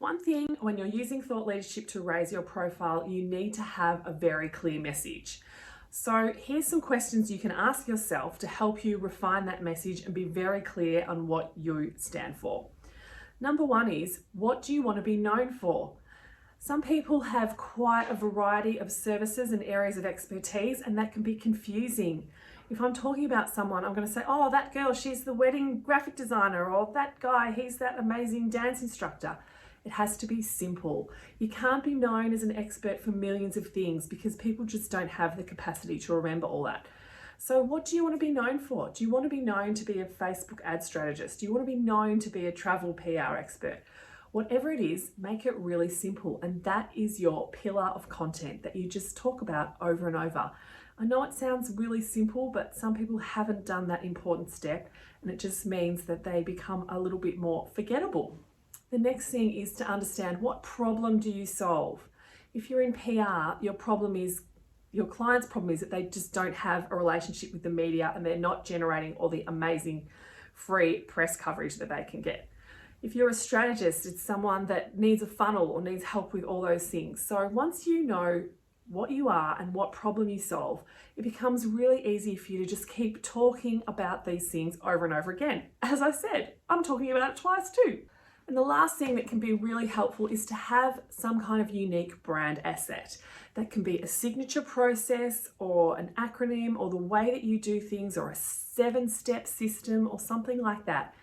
one thing when you're using thought leadership to raise your profile, you need to have a very clear message. So here's some questions you can ask yourself to help you refine that message and be very clear on what you stand for. Number one is, what do you want to be known for? Some people have quite a variety of services and areas of expertise, and that can be confusing. If I'm talking about someone, I'm going to say, oh, that girl, she's the wedding graphic designer, or that guy, he's that amazing dance instructor. It has to be simple. You can't be known as an expert for millions of things because people just don't have the capacity to remember all that. So what do you want to be known for? Do you want to be known to be a Facebook ad strategist? Do you want to be known to be a travel PR expert? Whatever it is, make it really simple, and that is your pillar of content that you just talk about over and over. I know it sounds really simple, but some people haven't done that important step, and it just means that they become a little bit more forgettable. The next thing is to understand, what problem do you solve? If you're in PR, your client's problem is that they just don't have a relationship with the media and they're not generating all the amazing free press coverage that they can get. If you're a strategist, it's someone that needs a funnel or needs help with all those things. So once you know what you are and what problem you solve, it becomes really easy for you to just keep talking about these things over and over again. As I said, I'm talking about it twice too. And the last thing that can be really helpful is to have some kind of unique brand asset. That can be a signature process or an acronym or the way that you do things or a 7-step system or something like that.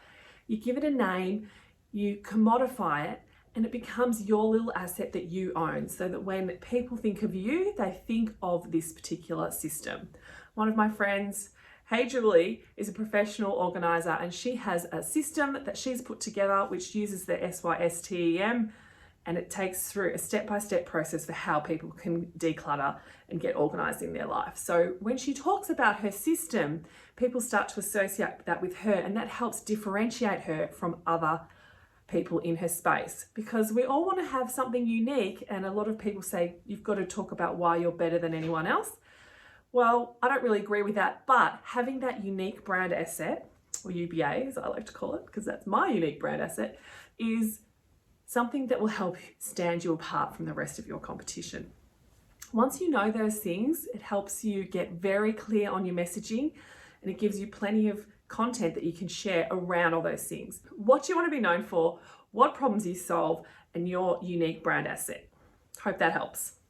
You give it a name, you commodify it, and it becomes your little asset that you own, so that when people think of you, they think of this particular system. One of my friends, Hey Julie, is a professional organizer, and she has a system that she's put together which uses the SYSTEM, and it takes through a step-by-step process for how people can declutter and get organized in their life. So when she talks about her system, people start to associate that with her, and that helps differentiate her from other people in her space, because we all want to have something unique, and a lot of people say you've got to talk about why you're better than anyone else. Well, I don't really agree with that, but having that unique brand asset, or UBA as I like to call it, because that's my unique brand asset, is something that will help stand you apart from the rest of your competition. Once you know those things, it helps you get very clear on your messaging, and it gives you plenty of content that you can share around all those things. What you want to be known for, what problems you solve, and your unique brand asset. Hope that helps.